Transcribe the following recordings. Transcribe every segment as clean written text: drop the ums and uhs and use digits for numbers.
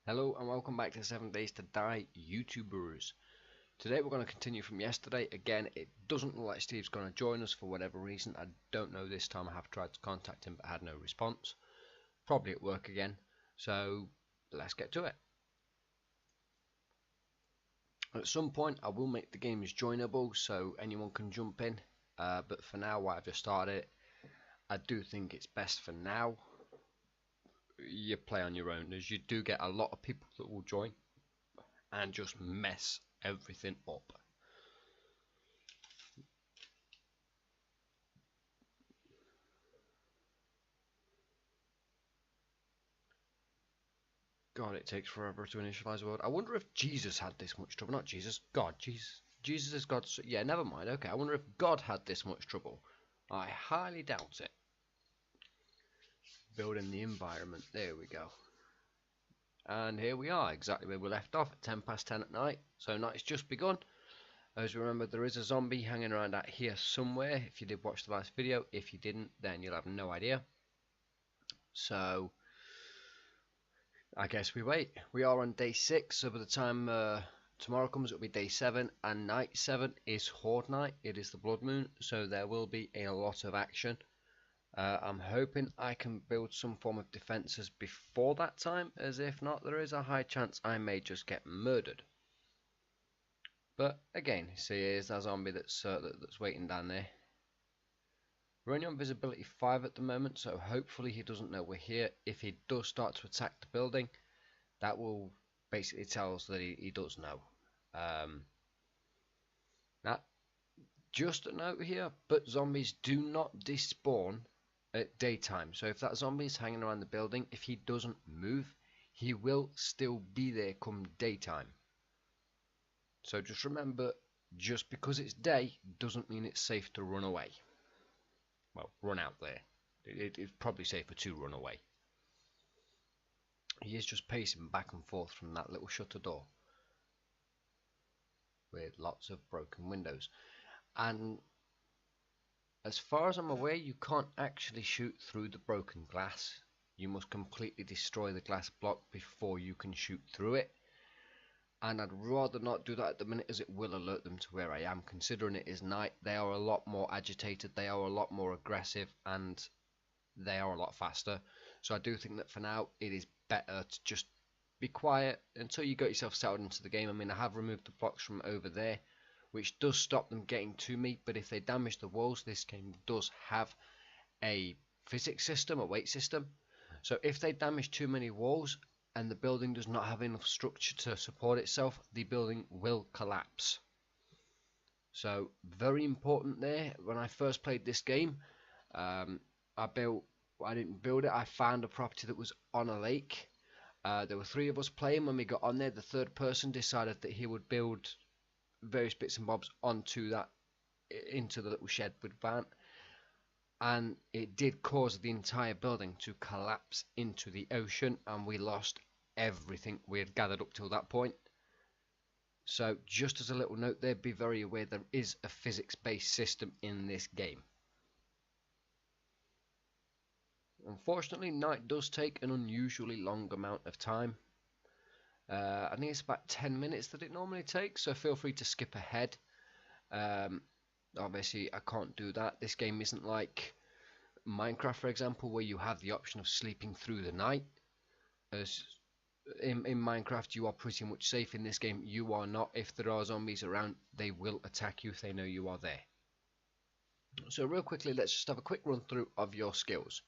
Hello and welcome back to 7 Days to Die YouTubers. Today we're going to continue from yesterday. Again, it doesn't look like Steve's going to join us for whatever reason. I don't know this time. I have tried to contact him but had no response. Probably at work again. So let's get to it. At some point I will make the games joinable so anyone can jump in. But for now, while I've just started it, I do think it's best for now you play on your own, as you do get a lot of people that will join and just mess everything up. God, it takes forever to initialize a world. I wonder if Jesus had this much trouble. Not Jesus, God. Jesus is God. Yeah, never mind. Okay, I wonder if God had this much trouble. I highly doubt it. Building the environment. There we go. And here we are, exactly where we left off at 10 past 10 at night. So night's just begun. As you remember, there is a zombie hanging around out here somewhere. If you did watch the last video. If you didn't, then you'll have no idea. So I guess we wait. We are on day 6, so by the time tomorrow comes, it'll be day 7, and night 7 is Horde night. It is the blood moon, so there will be a lot of action. I'm hoping I can build some form of defences before that time, as if not, there is a high chance I may just get murdered. But again, see, here's that zombie that's waiting down there. We're only on visibility 5 at the moment, so hopefully he doesn't know we're here. If he does start to attack the building, that will basically tell us that he does know. Now, just a note here, but zombies do not despawn at daytime. So if that zombie is hanging around the building, if he doesn't move, he will still be there come daytime. So just remember, just because it's day doesn't mean it's safe to run away. Well, run out there. It's probably safer to run away. He is just pacing back and forth from that little shutter door with lots of broken windows. And as far as I'm aware, you can't actually shoot through the broken glass. You must completely destroy the glass block before you can shoot through it. And I'd rather not do that at the minute, as it will alert them to where I am. Considering it is night, they are a lot more agitated, they are a lot more aggressive, and they are a lot faster. So I do think that for now it is better to just be quiet until you get yourself settled into the game. I mean, I have removed the blocks from over there, which does stop them getting to me, but if they damage the walls, this game does have a physics system, a weight system. So if they damage too many walls and the building does not have enough structure to support itself, the building will collapse. So very important there. When I first played this game, I didn't build it, I found a property that was on a lake. There were 3 of us playing. When we got on there, the third person decided that he would build various bits and bobs onto that, into the little shed with van, and it did cause the entire building to collapse into the ocean, and we lost everything we had gathered up till that point. So just as a little note there, be very aware there is a physics-based system in this game. Unfortunately, night does take an unusually long amount of time. I think it's about 10 minutes that it normally takes, so feel free to skip ahead. Obviously I can't do that. This game isn't like Minecraft, for example, where you have the option of sleeping through the night. As in Minecraft, you are pretty much safe. In this game, you are not. If there are zombies around, they will attack you if they know you are there. So real quickly, let's just have a quick run through of your skills.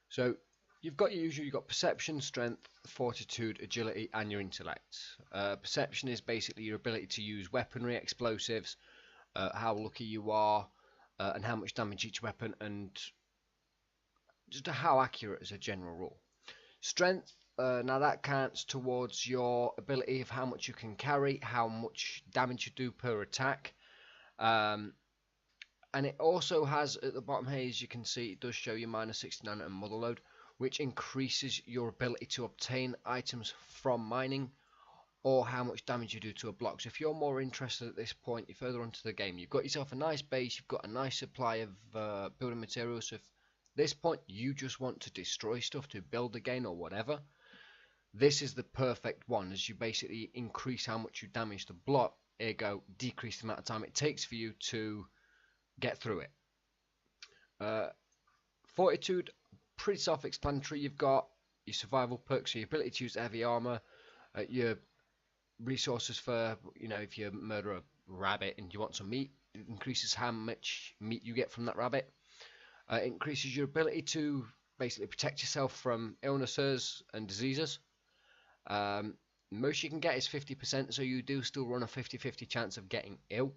So you've got your usual, you've got perception, strength, fortitude, agility, and your intellect. Perception is basically your ability to use weaponry, explosives, how lucky you are, and how much damage each weapon, and just how accurate as a general rule. Strength, now that counts towards your ability of how much you can carry, how much damage you do per attack. And it also has, at the bottom here, as you can see, it does show you -69 and motherload, which increases your ability to obtain items from mining, or how much damage you do to a block. So if you're more interested at this point, you're further onto the game, you've got yourself a nice base, you've got a nice supply of building materials. So if at this point you just want to destroy stuff to build again or whatever, This is the perfect one, as you basically increase how much you damage the block, ergo decrease the amount of time it takes for you to get through it. Fortitude, pretty self-explanatory. You've got your survival perks, so your ability to use heavy armor, your resources for, if you murder a rabbit and you want some meat, it increases how much meat you get from that rabbit. It increases your ability to basically protect yourself from illnesses and diseases. Most you can get is 50%, so you do still run a 50-50 chance of getting ill.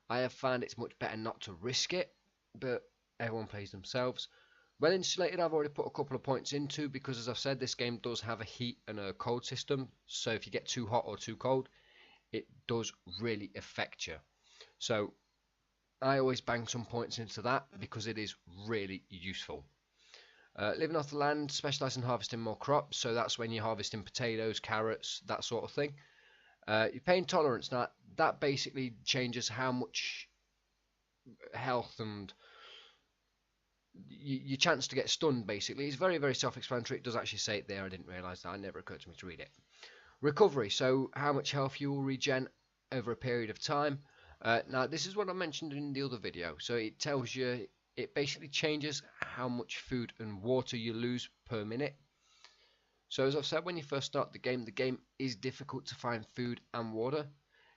I have found it's much better not to risk it, but everyone plays themselves. Well insulated, I've already put a couple of points into, because as I've said, this game does have a heat and a cold system, so if you get too hot or too cold, it does really affect you. So I always bang some points into that because it is really useful. Living off the land, specialise in harvesting more crops, so that's when you're harvesting potatoes, carrots, that sort of thing. Your pain tolerance, now that basically changes how much health and your chance to get stunned, basically. It's very, very self-explanatory. It does actually say it there. I didn't realise that. It never occurred to me to read it. Recovery, so how much health you will regen over a period of time. Now, this is what I mentioned in the other video. So it tells you, it basically changes how much food and water you lose per minute. So as I've said, when you first start the game is difficult to find food and water.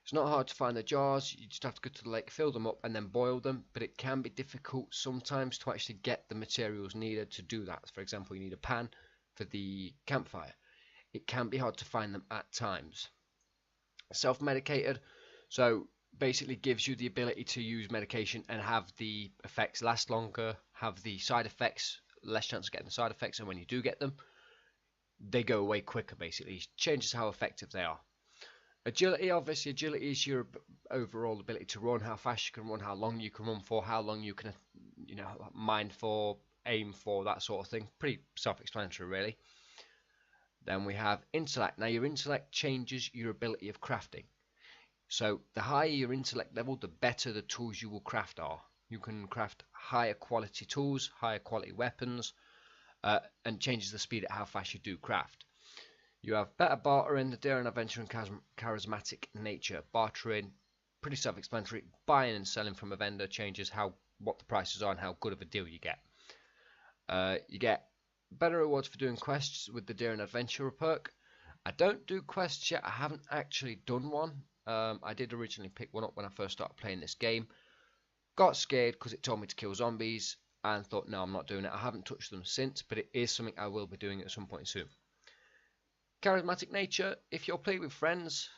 It's not hard to find the jars, you just have to go to the lake, fill them up and then boil them, but it can be difficult sometimes to actually get the materials needed to do that. For example, you need a pan for the campfire. It can be hard to find them at times. Self-medicated, so basically gives you the ability to use medication and have the effects last longer, have the side effects, less chance of getting the side effects, and when you do get them, they go away quicker. Basically, it changes how effective they are. Agility, obviously, agility is your overall ability to run, how fast you can run, how long you can run for, how long you can, mine for, aim for, that sort of thing. Pretty self-explanatory, really. Then we have intellect. Now, your intellect changes your ability of crafting. So, the higher your intellect level, the better the tools you will craft are. You can craft higher quality tools, higher quality weapons, and changes the speed at how fast you do craft. You have better bartering, the daring, adventure, and charismatic nature. Bartering, pretty self-explanatory. Buying and selling from a vendor changes what the prices are and how good of a deal you get. You get better rewards for doing quests with the daring adventurer perk. I don't do quests yet. I haven't actually done one. I did originally pick one up when I first started playing this game. Got scared because it told me to kill zombies and thought, no, I'm not doing it. I haven't touched them since, but it is something I will be doing at some point soon. Charismatic nature, if you're playing with friends,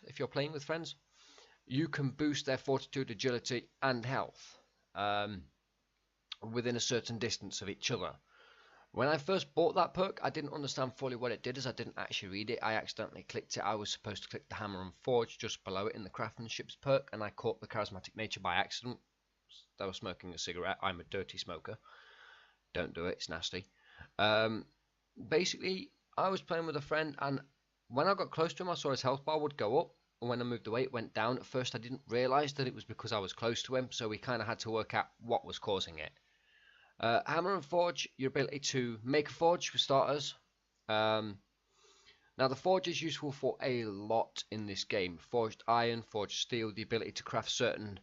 you can boost their fortitude, agility, and health within a certain distance of each other. When I first bought that perk, I didn't understand fully what it did, as I didn't actually read it. I accidentally clicked it. I was supposed to click the hammer and forge just below it in the craftsmanship's perk, and I caught the charismatic nature by accident. I was smoking a cigarette. I'm a dirty smoker. Don't do it, it's nasty. Basically, I was playing with a friend, and when I got close to him, I saw his health bar would go up, and when I moved away, it went down. At first, I didn't realise that it was because I was close to him, so we kind of had to work out what was causing it. Hammer and forge, your ability to make a forge for starters. Now, the forge is useful for a lot in this game. Forged iron, forged steel, the ability to craft certain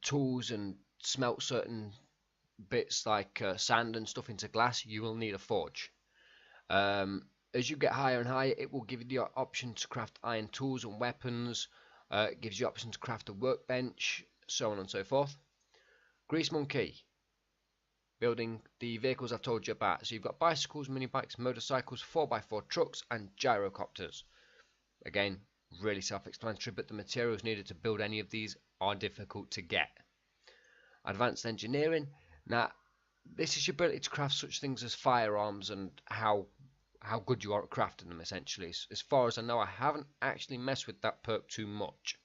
tools and smelt certain bits like sand and stuff into glass. You will need a forge. As you get higher and higher, it will give you the option to craft iron tools and weapons. It gives you the option to craft a workbench, so on and so forth. Grease Monkey, building the vehicles I've told you about. So you've got bicycles, mini bikes, motorcycles, 4x4 trucks, and gyrocopters. Again, really self-explanatory, but the materials needed to build any of these are difficult to get. Advanced engineering. Now, this is your ability to craft such things as firearms and how good you are at crafting them, essentially. As far as I know, I haven't actually messed with that perk too much.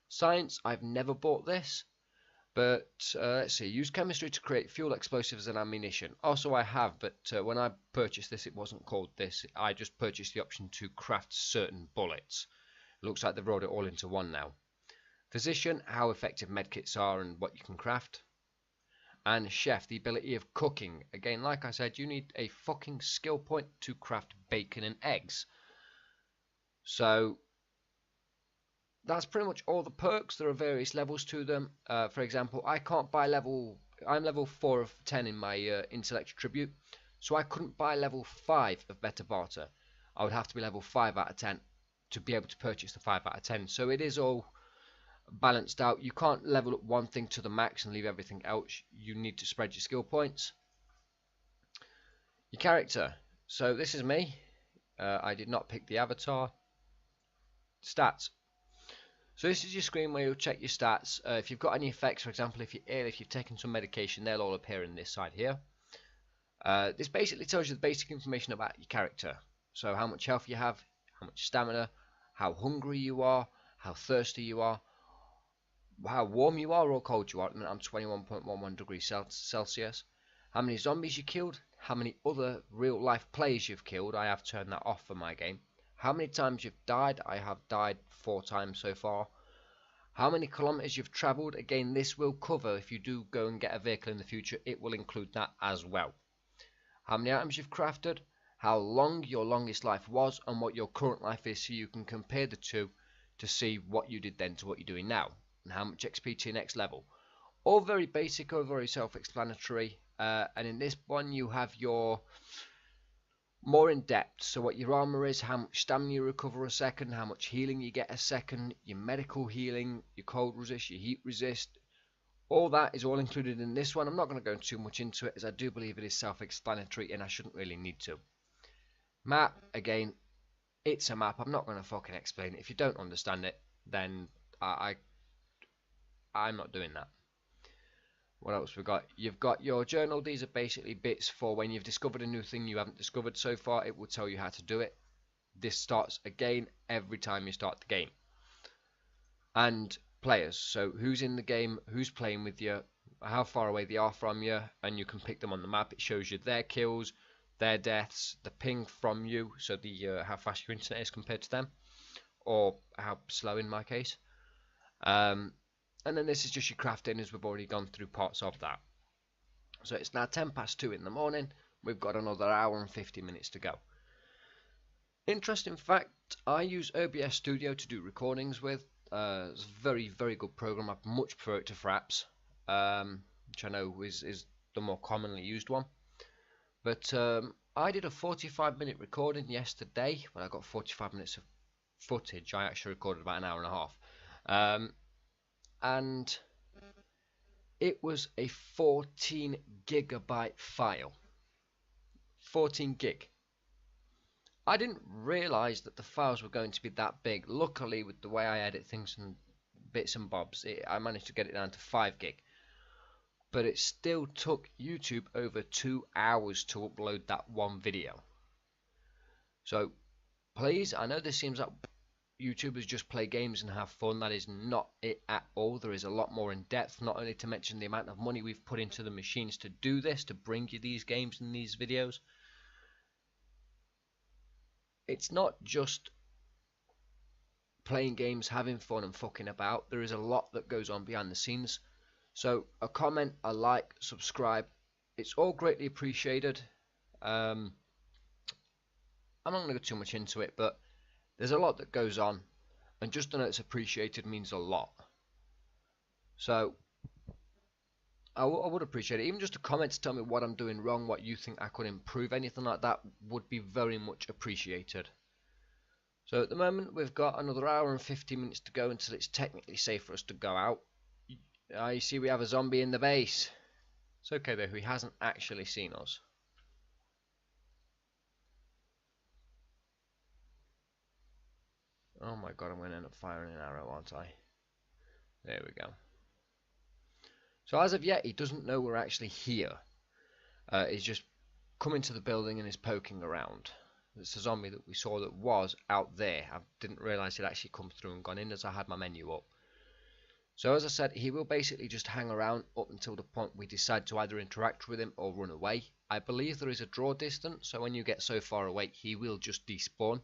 Science, I've never bought this, but let's see. Use chemistry to create fuel, explosives, and ammunition. Also, I have, but when I purchased this, it wasn't called this. I just purchased the option to craft certain bullets. It looks like they've rolled it all into one now. Physician, how effective medkits are and what you can craft. And chef, the ability of cooking. Again, like I said, you need a fucking skill point to craft bacon and eggs. So that's pretty much all the perks. There are various levels to them. For example, I can't buy I'm level 4 of 10 in my intellect tribute, so I couldn't buy level 5 of better barter. I would have to be level 5 out of 10 to be able to purchase the 5 out of 10. So it is all balanced out. You can't level up one thing to the max and leave everything else. You need to spread your skill points. Your character. So this is me. I did not pick the avatar. Stats. So this is your screen where you'll check your stats. If you've got any effects, for example, if you're ill, if you've taken some medication, they'll all appear in this side here. This basically tells you the basic information about your character. So how much health you have, how much stamina, how hungry you are, how thirsty you are, how warm you are or cold you are. I'm 21.11 degrees Celsius. How many zombies you killed, how many other real life players you've killed. I have turned that off for my game. How many times you've died. I have died 4 times so far. How many kilometers you've traveled. Again, this will cover if you do go and get a vehicle in the future, it will include that as well. How many items you've crafted, how long your longest life was, and what your current life is, so you can compare the two to see what you did then to what you're doing now, and how much XP to your next level. All very basic, all very self-explanatory. And in this one you have your more in depth, so what your armor is, how much stamina you recover a second, how much healing you get a second, your medical healing, your cold resist, your heat resist. All that is all included in this one. I'm not going to go too much into it, as I do believe it is self-explanatory and I shouldn't really need to. Map, again, it's a map. I'm not going to fucking explain it. If you don't understand it, then I'm not doing that. What else we got? You've got your journal. These are basically bits for when you've discovered a new thing you haven't discovered so far. It will tell you how to do it. This starts again every time you start the game. And players. So who's in the game, who's playing with you, how far away they are from you, and you can pick them on the map. It shows you their kills, their deaths, the ping from you, so the how fast your internet is compared to them, or how slow in my case. And then this is just your crafting, as we've already gone through parts of that. So it's now 10 past 2 in the morning. We've got another hour and 50 minutes to go. Interesting fact, I use OBS Studio to do recordings with. It's a very, very good program. I much prefer it to Fraps, which I know is the more commonly used one. But I did a 45-minute recording yesterday, but I got 45 minutes of footage. I actually recorded about an hour and a half. And it was a 14 gigabyte file. 14 gig. I didn't realise that the files were going to be that big. Luckily, with the way I edit things and bits and bobs, I managed to get it down to 5 gig. But it still took YouTube over 2 hours to upload that one video. So, please, I know this seems like YouTubers just play games and have fun. That is not it at all. There is a lot more in depth, not only to mention the amount of money we've put into the machines to do this, to bring you these games and these videos. It's not just playing games, having fun and fucking about. There is a lot that goes on behind the scenes. So a comment, a like, subscribe, it's all greatly appreciated. I'm not going to go too much into it, but there's a lot that goes on, and just to know it's appreciated means a lot. So I would appreciate it. Even just a comment to tell me what I'm doing wrong, what you think I could improve, anything like that would be very much appreciated. So at the moment we've got another hour and 50 minutes to go until it's technically safe for us to go out. You see we have a zombie in the base. It's okay though, he hasn't actually seen us. Oh my god, I'm going to end up firing an arrow, aren't I? There we go. So as of yet, he doesn't know we're actually here. He's just come into the building and is poking around. It's a zombie that we saw that was out there. I didn't realise he'd actually come through and gone in as I had my menu up. So as I said, he will basically just hang around up until the point we decide to either interact with him or run away. I believe there is a draw distance, so when you get so far away, he will just despawn.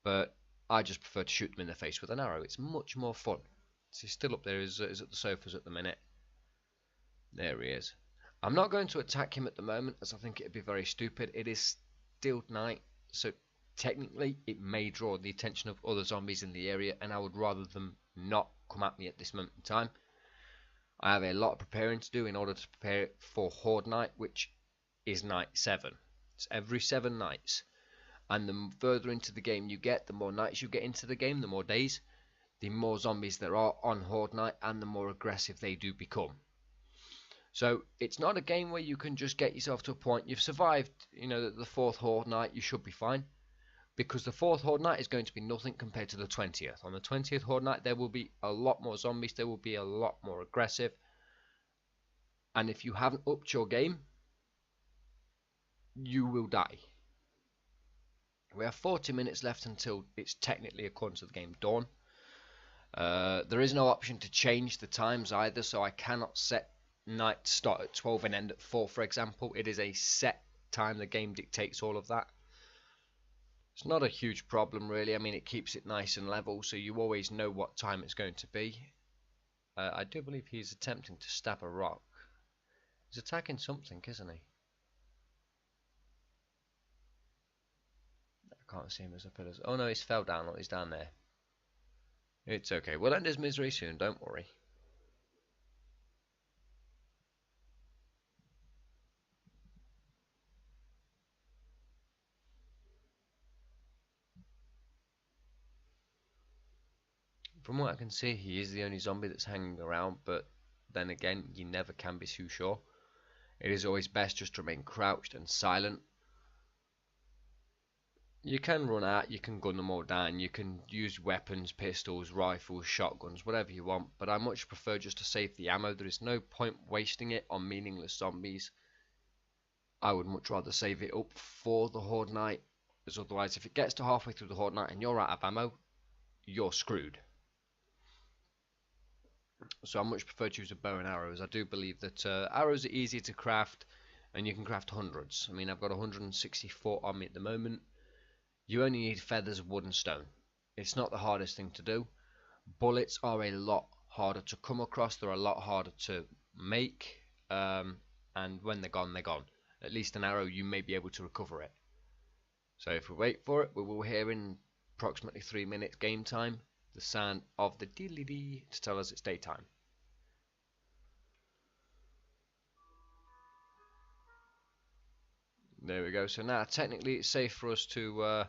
But I just prefer to shoot them in the face with an arrow. It's much more fun. So he's still up there, is at the sofas at the minute. There he is. I'm not going to attack him at the moment, as I think it'd be very stupid. It is still night, so technically it may draw the attention of other zombies in the area, and I would rather them not come at me at this moment in time. I have a lot of preparing to do in order to prepare for Horde Night, which is night 7. It's every 7 nights. And the further into the game you get, the more nights you get into the game, the more days, the more zombies there are on Horde Night, and the more aggressive they do become. So it's not a game where you can just get yourself to a point. You've survived, you know, the 4th Horde Night, you should be fine. Because the 4th Horde Night is going to be nothing compared to the 20th. On the 20th Horde Night, there will be a lot more zombies, there will be a lot more aggressive. And if you haven't upped your game, you will die. We have 40 minutes left until it's technically, according to the game, dawn. There is no option to change the times either, so I cannot set night to start at 12 and end at 4, for example. It is a set time, the game dictates all of that. It's not a huge problem really. I mean, it keeps it nice and level, so you always know what time it's going to be. I do believe he's attempting to stab a rock. He's attacking something, isn't he? I can't see him as a pillars. Oh no, he's fell down. He's down there. It's okay. We'll end his misery soon, don't worry. From what I can see, he is the only zombie that's hanging around, but then again, you never can be too sure. It is always best just to remain crouched and silent. You can run out, you can gun them all down, you can use weapons, pistols, rifles, shotguns, whatever you want, but I much prefer just to save the ammo. There is no point wasting it on meaningless zombies. I would much rather save it up for the Horde Night, as otherwise if it gets to halfway through the Horde Night and you're out of ammo, you're screwed. So I much prefer to use a bow and arrows. I do believe that arrows are easier to craft, and you can craft hundreds. I mean, I've got 164 on me at the moment. You only need feathers, wood and stone. It's not the hardest thing to do. Bullets are a lot harder to come across. They're a lot harder to make. And when they're gone, they're gone. At least an arrow, you may be able to recover it. So if we wait for it, we will hear in approximately 3 minutes game time the sound of the dee-dee-dee to tell us it's daytime. There we go. So now technically it's safe for us to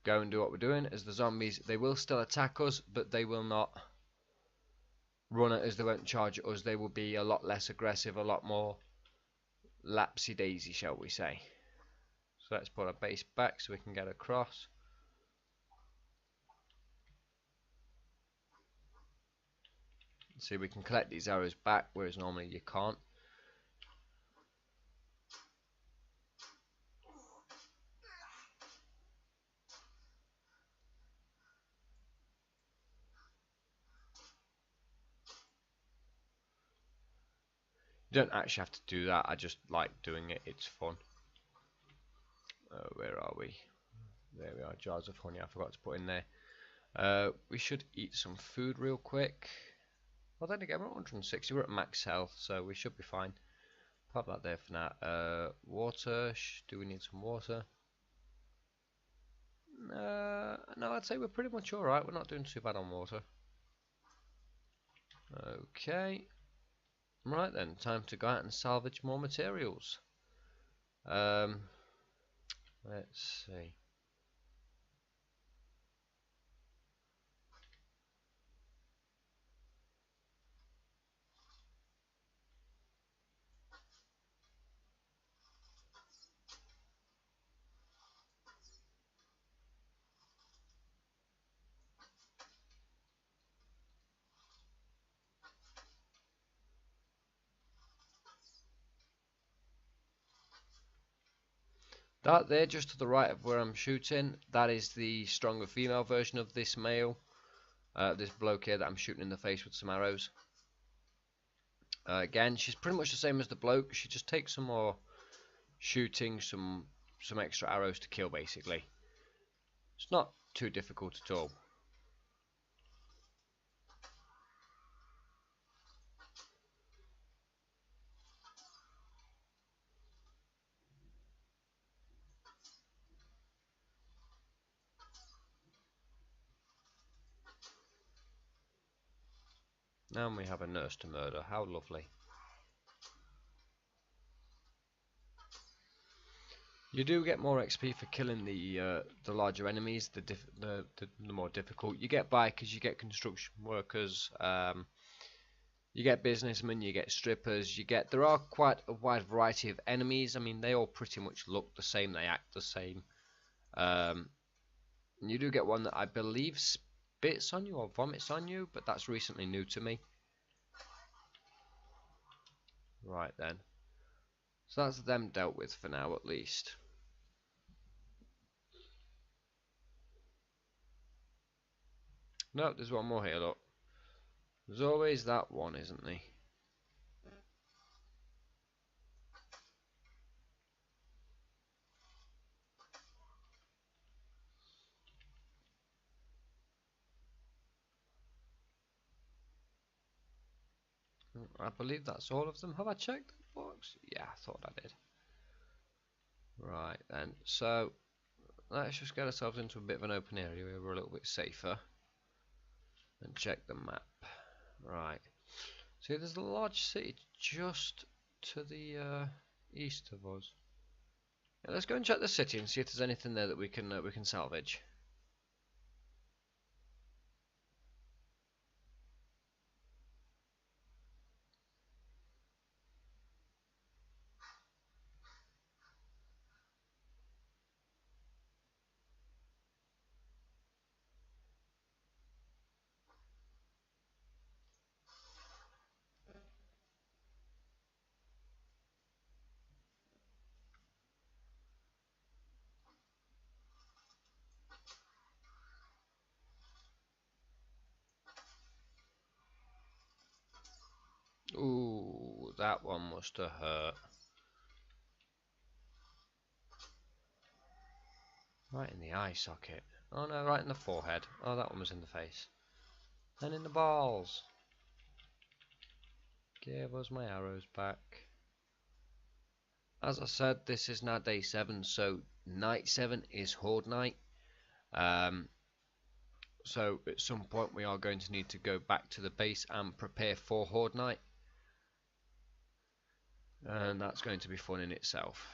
go and do what we're doing, as the zombies, they will still attack us, but they will not run at us, they won't charge at us. They will be a lot less aggressive, a lot more lapsy-daisy, shall we say. So let's put our base back so we can get across. See, we can collect these arrows back, whereas normally you can't. You don't actually have to do that, I just like doing it, it's fun. Where are we? There we are, jars of honey I forgot to put in there. We should eat some food real quick. Well then again, we're at 160, we're at max health, so we should be fine. Pop that there for now. Water, do we need some water? No, I'd say we're pretty much alright, we're not doing too bad on water. Okay. Right then, time to go out and salvage more materials. Let's see. That there, just to the right of where I'm shooting, that is the stronger female version of this male. This bloke here that I'm shooting in the face with some arrows. Again, she's pretty much the same as the bloke. She just takes some more shooting, some extra arrows to kill, basically. It's not too difficult at all. And we have a nurse to murder. How lovely. You do get more XP for killing the larger enemies, the more difficult. You get bikers, you get construction workers, you get businessmen, you get strippers, there are quite a wide variety of enemies. I mean, they all pretty much look the same, they act the same. You do get one that I believe spits on you or vomits on you, but that's recently new to me. Right then. So that's them dealt with for now, at least. No, there's one more here, look. There's always that one, isn't there? I believe that's all of them. Have I checked the box? Yeah, I thought I did. Right then, so let's just get ourselves into a bit of an open area where we're a little bit safer and check the map. Right, see, there's a large city just to the east of us. Yeah, let's go and check the city and see if there's anything there that we can salvage. Ooh, that one must have hurt. Right in the eye socket. Oh no, right in the forehead. Oh, that one was in the face. And in the balls. Give us my arrows back. As I said, this is now day 7, so night 7 is Horde night. So at some point we are going to need to go back to the base and prepare for Horde night. And that's going to be fun in itself.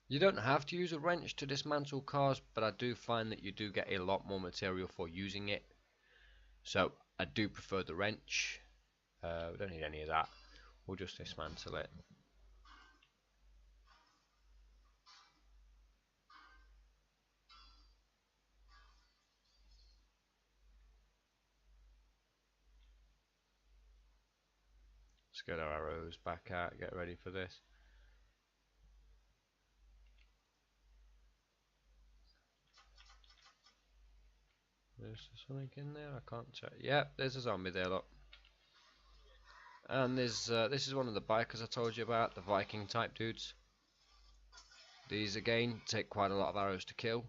You don't have to use a wrench to dismantle cars, but I do find that you do get a lot more material for using it. So I do prefer the wrench. We don't need any of that. We'll just dismantle it. Let's get our arrows back out, get ready for this. Is there something in there? I can't check. Yep, there's a zombie there, look. And this is one of the bikers I told you about, the Viking type dudes. These again take quite a lot of arrows to kill.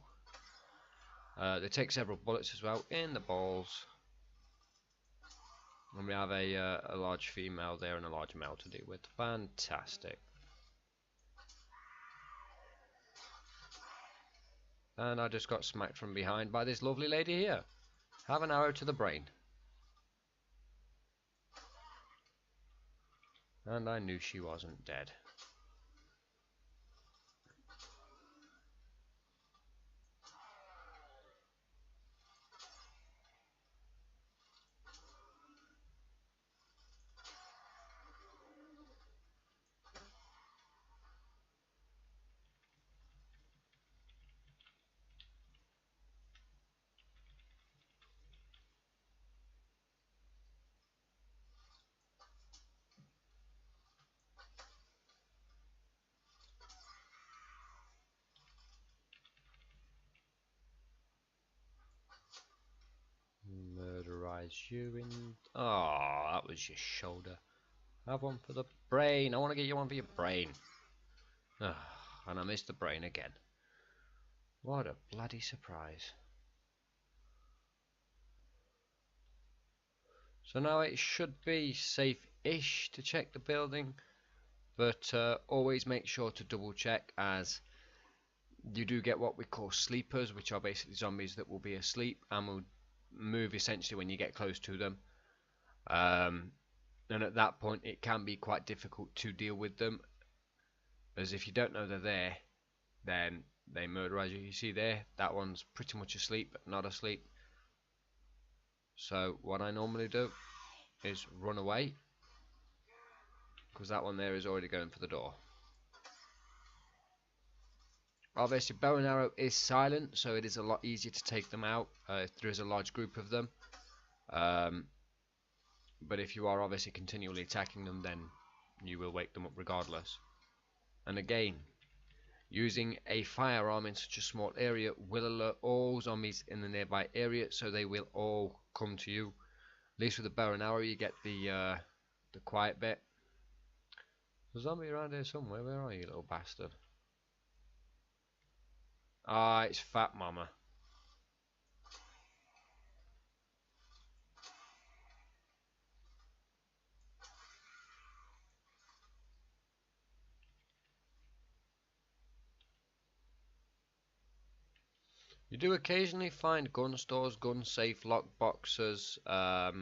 They take several bullets as well in the balls. And we have a large female there and a large male to deal with. Fantastic. And I just got smacked from behind by this lovely lady here. Have an arrow to the brain. And I knew she wasn't dead. Murderize you in... Oh, that was your shoulder. Have one for the brain. I want to get you one for your brain. Oh, and I missed the brain again. What a bloody surprise. So now it should be safe-ish to check the building. But always make sure to double check, as you do get what we call sleepers, which are basically zombies that will be asleep and will move essentially when you get close to them. And at that point it can be quite difficult to deal with them, as if you don't know they're there, then they murder. As you see there, that one's pretty much asleep but not asleep. So what I normally do is run away, because that one there is already going for the door. Obviously bow and arrow is silent, so it is a lot easier to take them out if there is a large group of them. But if you are obviously continually attacking them, then you will wake them up regardless. And again, using a firearm in such a small area will alert all zombies in the nearby area, so they will all come to you. At least with a bow and arrow you get the quiet bit. There's a zombie around here somewhere. Where are you, little bastard? Ah, it's Fat Mama. You do occasionally find gun stores, gun safe, lock boxes. There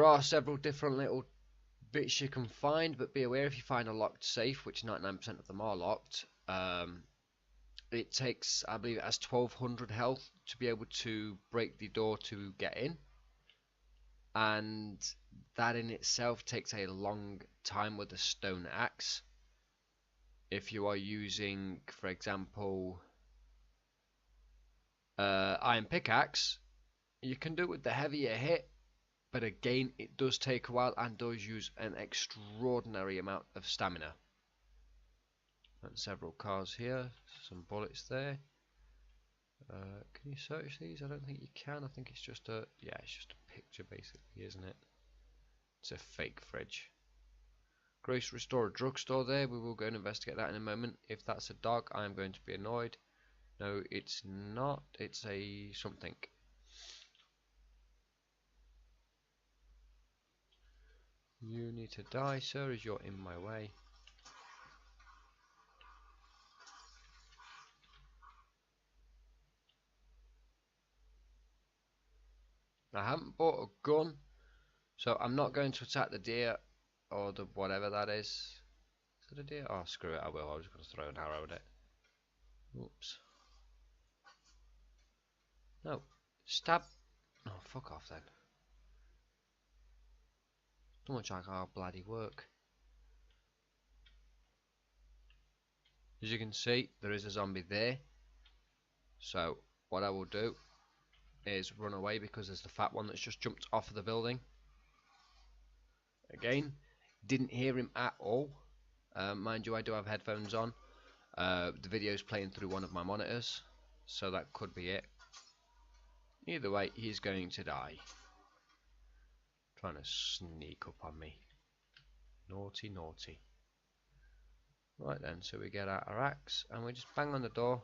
are several different little bits you can find, but be aware if you find a locked safe, which 99% of them are locked, it takes, I believe it has 1200 health to be able to break the door to get in, and that in itself takes a long time with a stone axe. If you are using, for example, iron pickaxe, you can do it with the heavier hit, but again it does take a while and does use an extraordinary amount of stamina. And several cars here, some bullets there. Can you search these? I don't think you can. I think it's just a, yeah, it's just a picture basically, isn't it? It's a fake fridge. Grocery store, a drugstore there. We will go and investigate that in a moment. If that's a dog, I am going to be annoyed. No, it's not. It's a something. You need to die, sir, as you're in my way. I haven't bought a gun, so I'm not going to attack the deer or the whatever that is. Is it a deer? Oh, screw it, I will. I was going to throw an arrow at it. Oops. No. Stab. Oh, fuck off then. Too much like our bloody work. As you can see, there is a zombie there. So, what I will do is run away, because there's the fat one that's just jumped off of the building. Again, didn't hear him at all. Mind you, I do have headphones on. The video's playing through one of my monitors, so that could be it. Either way, he's going to die. Trying to sneak up on me. Naughty, naughty. Right then, so we get out our axe and we just bang on the door.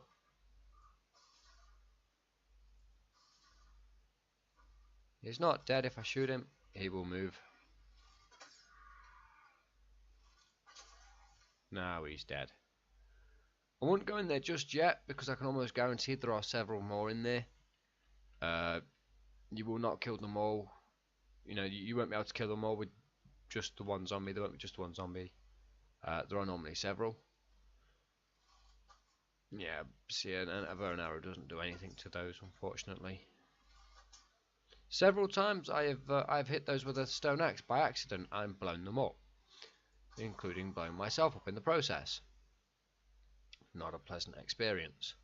He's not dead. If I shoot him, he will move. Now he's dead. I wouldn't go in there just yet, because I can almost guarantee there are several more in there. You will not kill them all. You know, you won't be able to kill them all with just the one zombie. There won't be just one zombie. There are normally several. Yeah, see, a bow and arrow doesn't do anything to those, unfortunately. Several times I've hit those with a stone axe by accident and blown them up, including blowing myself up in the process. Not a pleasant experience.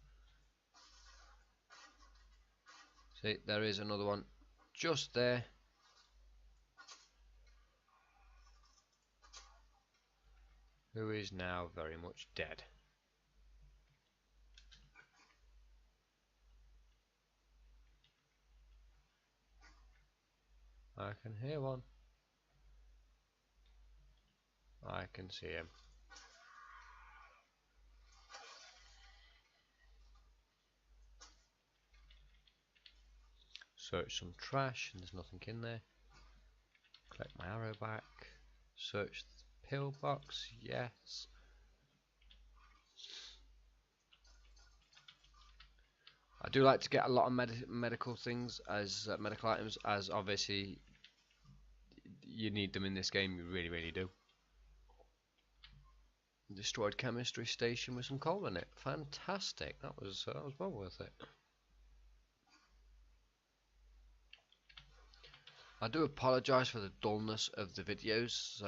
See, there is another one just there. Who is now very much dead. I can hear one. I can see him. Search some trash, and there's nothing in there. Collect my arrow back. Search the pillbox, yes. I do like to get a lot of medical things as medical items, as obviously you need them in this game. You really, really do. Destroyed chemistry station with some coal in it. Fantastic. That was well worth it. I do apologise for the dullness of the videos.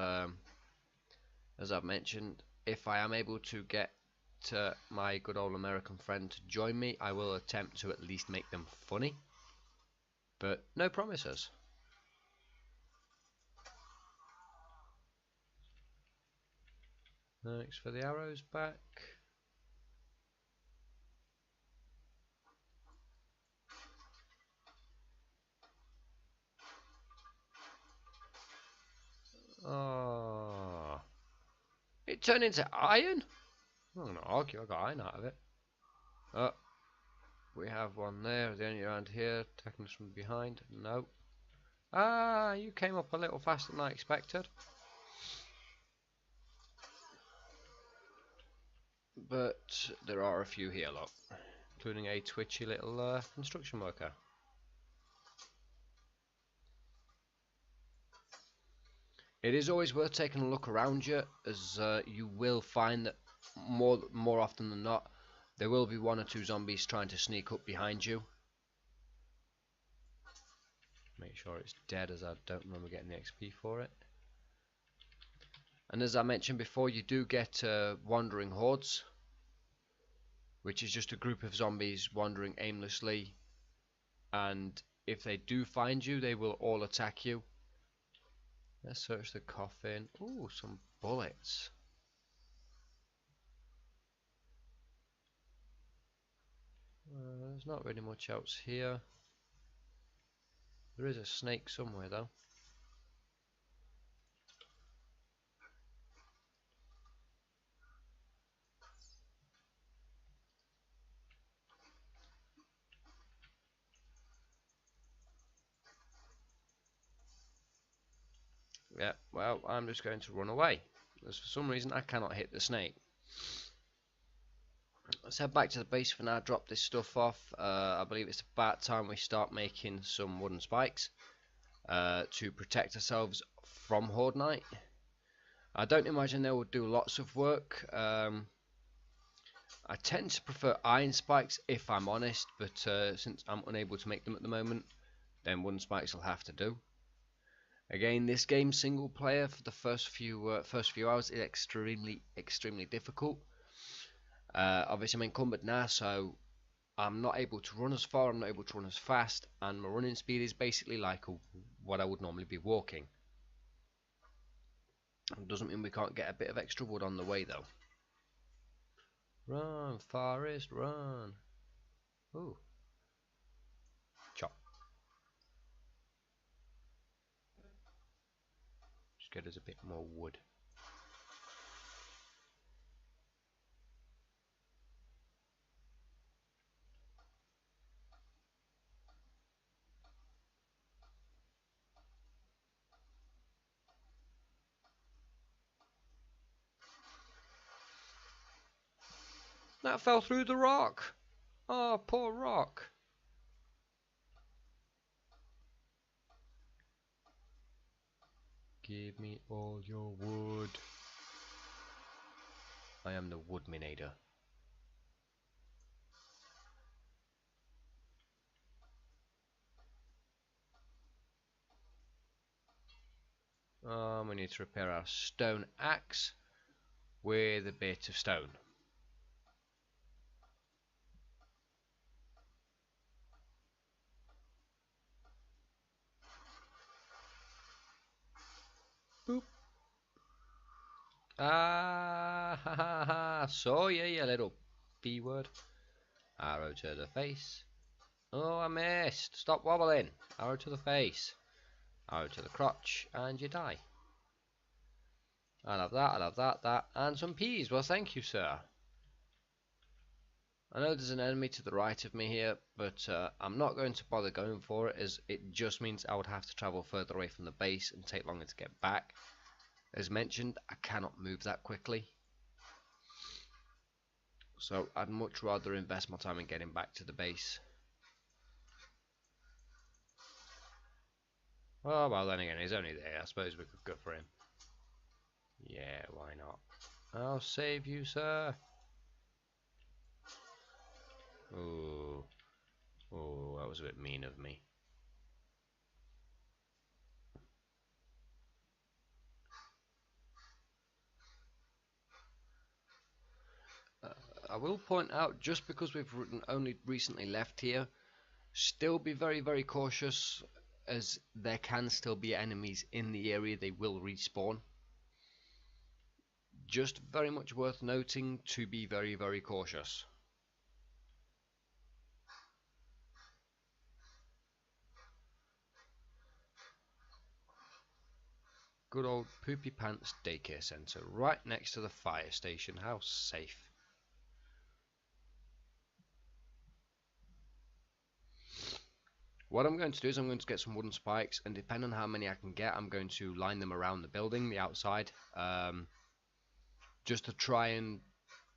As I've mentioned, if I am able to get my good old American friend to join me, I will attempt to at least make them funny. But no promises. Thanks for the arrows back. Oh, it turned into iron? I'm not gonna argue, I got iron out of it. Oh, we have one there. Are they only around here? Attacking us from behind? No. Ah, you came up a little faster than I expected. But there are a few here, look, including a twitchy little construction worker. It is always worth taking a look around you, as you will find that more often than not, there will be one or two zombies trying to sneak up behind you. Make sure it's dead, as I don't remember getting the XP for it. And as I mentioned before, you do get wandering hordes, which is just a group of zombies wandering aimlessly, and if they do find you, they will all attack you. Let's search the coffin. Ooh, some bullets. There's not really much else here. There is a snake somewhere though. Yeah, well, I'm just going to run away, because for some reason I cannot hit the snake. Let's head back to the base for now, drop this stuff off. I believe it's about time we start making some wooden spikes to protect ourselves from Horde Night. I don't imagine they will do lots of work. I tend to prefer iron spikes if I'm honest, but since I'm unable to make them at the moment, then wooden spikes will have to do. Again, this game single player for the first few hours is extremely difficult. Obviously I'm encumbered now, so I'm not able to run as far, I'm not able to run as fast, and my running speed is basically like what I would normally be walking. It doesn't mean we can't get a bit of extra wood on the way though. Run, forest, run. Ooh. Chop. Just get us a bit more wood. That fell through the rock. Oh, poor rock. Give me all your wood. I am the wood minator. We need to repair our stone axe with a bit of stone. Boop. Ah, ha ha ha. Saw ya, you little B word. Arrow to the face. Oh, I missed. Stop wobbling. Arrow to the face. Arrow to the crotch, and you die. I'll have that, and some peas. Well, thank you, sir. I know there's an enemy to the right of me here, but I'm not going to bother going for it, as it just means I would have to travel further away from the base and take longer to get back. As mentioned, I cannot move that quickly, so I'd much rather invest my time in getting back to the base. Oh, well, then again, he's only there. I suppose we could go for him. Yeah, why not? I'll save you, sir. Oh, oh, that was a bit mean of me. I will point out, just because we've only recently left here, still be very, very cautious, as there can still be enemies in the area. They will respawn. Just very much worth noting to be very, very cautious. Good old Poopy Pants Daycare Centre, right next to the fire station. How safe. What I'm going to do is I'm going to get some wooden spikes, and depending on how many I can get, I'm going to line them around the building, the outside, just to try and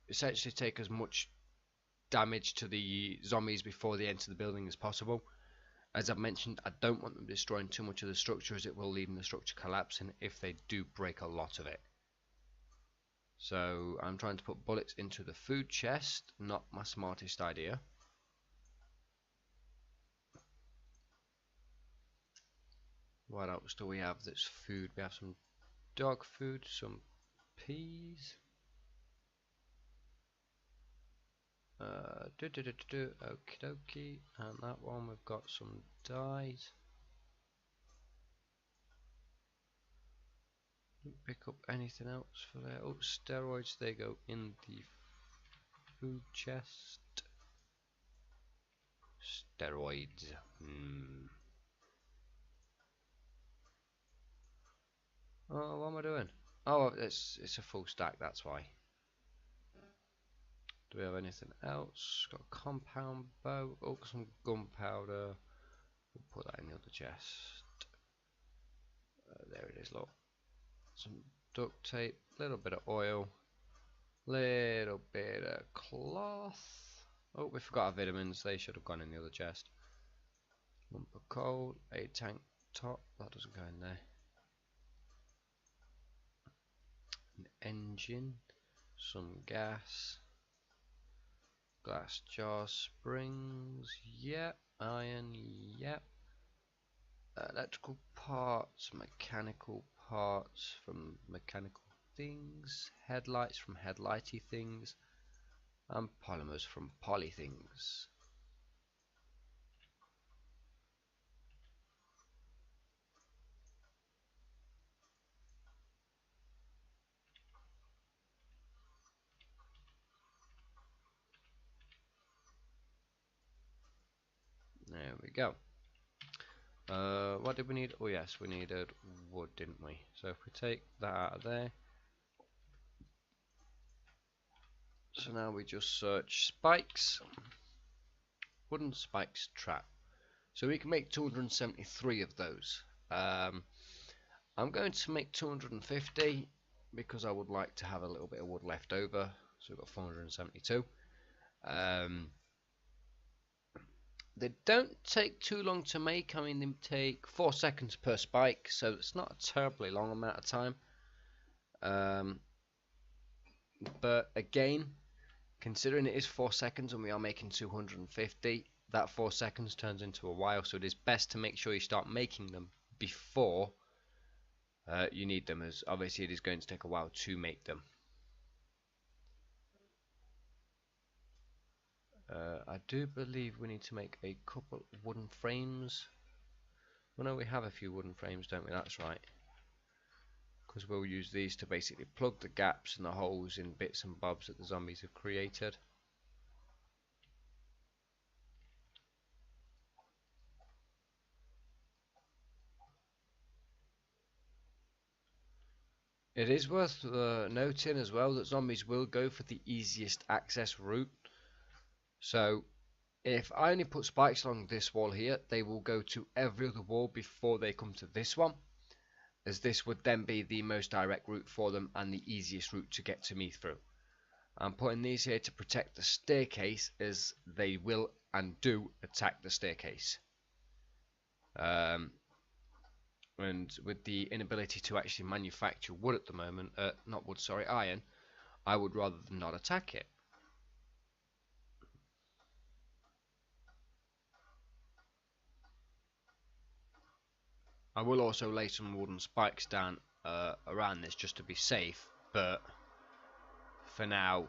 essentially take as much damage to the zombies before they enter the building as possible. As I've mentioned, I don't want them destroying too much of the structure, as it will lead the structure collapsing if they do break a lot of it. So I'm trying to put bullets into the food chest, not my smartest idea. What else do we have that's food? We have some dog food, some peas. Okie dokie. And that one we've got some dyes. Didn't pick up anything else for there. Oh, steroids, they go in the food chest. Steroids. Oh, what am I doing? Oh, it's a full stack, that's why. Do we have anything else? Got a compound bow. Oh, some gunpowder. We'll put that in the other chest. There it is, look. Some duct tape, little bit of oil, little bit of cloth. Oh, we forgot our vitamins. They should have gone in the other chest. Lump of coal, a tank top. That doesn't go in there. An engine, some gas, glass jar springs. Yep. Iron. Yep. Electrical parts, mechanical parts from mechanical things, headlights from headlighty things, and polymers from poly things. There we go. What did we need? Oh yes, we needed wood, didn't we? So if we take that out of there, so now we just search spikes, wooden spikes trap. So we can make 273 of those. I'm going to make 250 because I would like to have a little bit of wood left over. So we've got 472. They don't take too long to make. I mean, they take 4 seconds per spike, so it's not a terribly long amount of time. But again, considering it is 4 seconds and we are making 250, that 4 seconds turns into a while, so it is best to make sure you start making them before you need them, as obviously it is going to take a while to make them. I do believe we need to make a couple wooden frames. Well, no, we have a few wooden frames, don't we? That's right. Because we'll use these to basically plug the gaps and the holes in bits and bobs that the zombies have created. It is worth noting as well that zombies will go for the easiest access route. So if I only put spikes along this wall here, they will go to every other wall before they come to this one. as this would then be the most direct route for them and the easiest route to get to me through. I'm putting these here to protect the staircase, as they will and do attack the staircase. And with the inability to actually manufacture wood at the moment, not wood, sorry, iron, I would rather than not attack it. I will also lay some wooden spikes down around this just to be safe, but for now,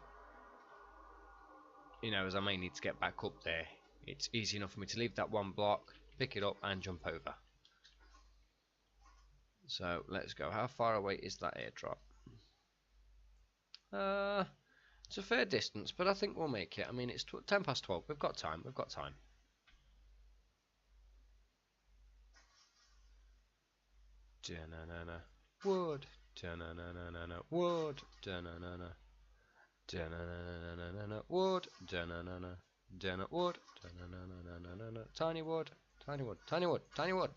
you know, as I may need to get back up there, it's easy enough for me to leave that one block, pick it up and jump over. So let's go. How far away is that airdrop? It's a fair distance, but I think we'll make it. I mean, it's 10 past 12. We've got time. We've got time. Da-na-na-na. Wood. Da-na-na-na-na. Wood. Da-na-na-na. Da-na-na-na-na-na. Wood. Da-na-na-na. Da-na wood. Da-na-na-na-na-na. Tiny wood. Tiny wood. Tiny wood. Tiny wood.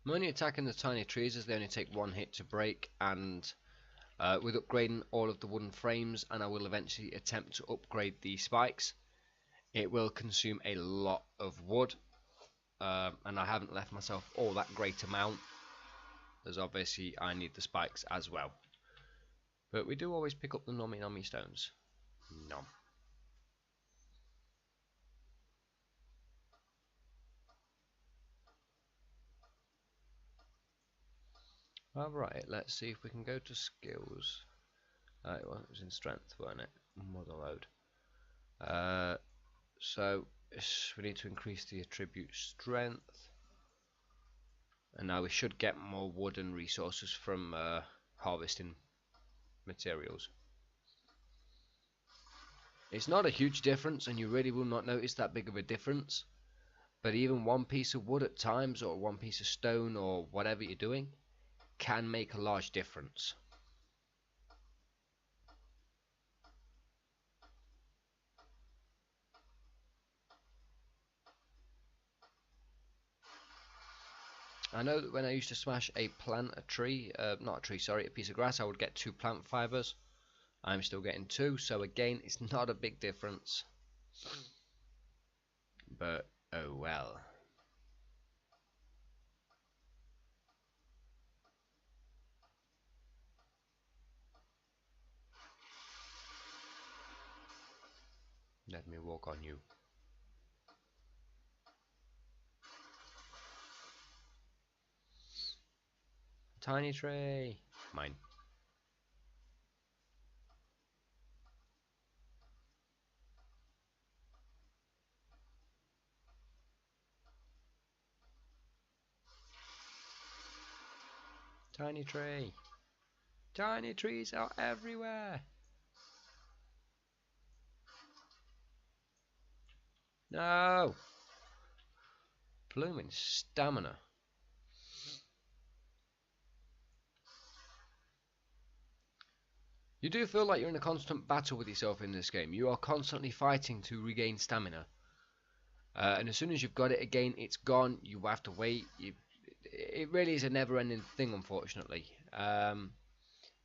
I'm only attacking the tiny trees as they only take one hit to break, and with upgrading all of the wooden frames, and I will eventually attempt to upgrade the spikes, it will consume a lot of wood, and I haven't left myself all that great amount, as obviously I need the spikes as well. But we do always pick up the Nomi stones. Nom. Alright, let's see if we can go to skills. It was in strength, weren't it? Motherload. So we need to increase the attribute strength. And now we should get more wood and resources from harvesting materials. It's not a huge difference, and you really will not notice that big of a difference. But even one piece of wood at times, or one piece of stone, or whatever you're doing, can make a large difference. I know that when I used to smash a tree, not a tree, sorry, a piece of grass, I would get 2 plant fibers. I'm still getting 2, so again, it's not a big difference. But, oh well. Let me walk on you. Tiny tree. Mine. Tiny tree. Tiny trees are everywhere. No. Blooming stamina. You do feel like you're in a constant battle with yourself in this game. You are constantly fighting to regain stamina. And as soon as you've got it again, it's gone. You have to wait. It really is a never-ending thing, unfortunately.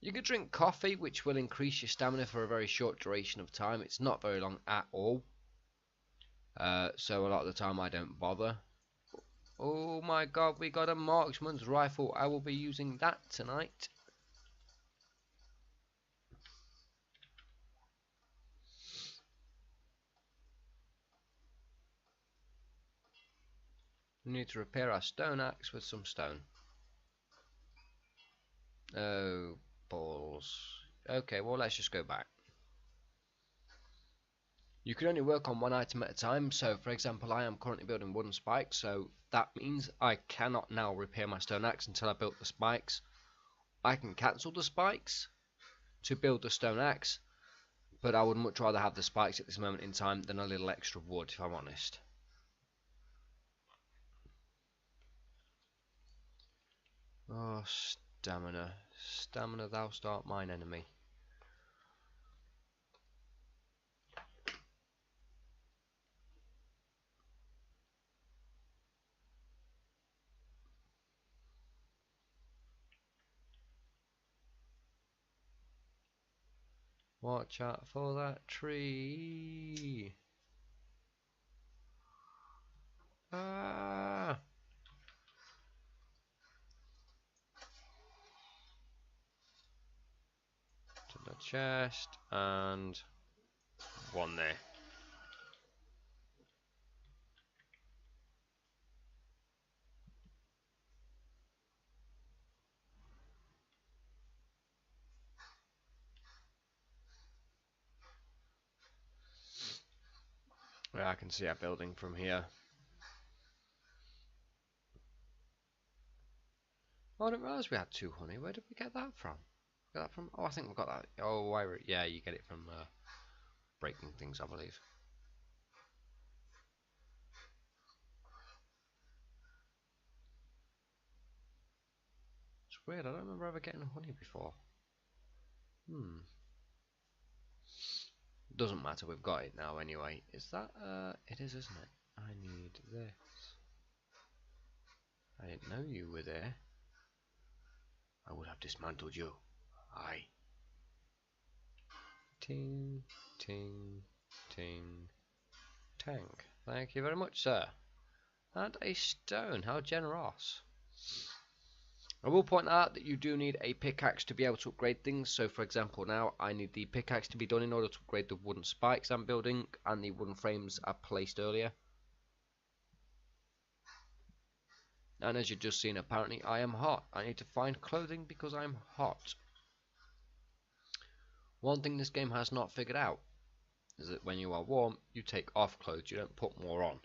You could drink coffee, which will increase your stamina for a very short duration of time. It's not very long at all. So a lot of the time I don't bother. Oh my god, we got a marksman's rifle. I will be using that tonight. We need to repair our stone axe with some stone. Oh, balls. Okay, well, let's just go back. You can only work on one item at a time, so for example, I am currently building wooden spikes, so that means I cannot now repair my stone axe until I built the spikes. I can cancel the spikes to build the stone axe, but I would much rather have the spikes at this moment in time than a little extra wood, if I'm honest. Oh, stamina. Stamina, thou art mine enemy. Watch out for that tree. Ah! To the chest and one there. Yeah, I can see our building from here. Oh, I didn't realise we had 2 honey. Where did we get that from? Got that from? Oh, I think we got that. Oh, yeah, you get it from breaking things, I believe. It's weird. I don't remember ever getting honey before. Doesn't matter. We've got it now anyway. Is that? It is, isn't it? I need this. I didn't know you were there. I would have dismantled you. Aye. Ting, ting, ting, tang. Thank you very much, sir. And a stone. How generous. I will point out that you do need a pickaxe to be able to upgrade things. So, for example, now I need the pickaxe to be done in order to upgrade the wooden spikes I'm building and the wooden frames I placed earlier. And as you've just seen, apparently I am hot. I need to find clothing because I'm hot. One thing this game has not figured out is that when you are warm, you take off clothes, you don't put more on.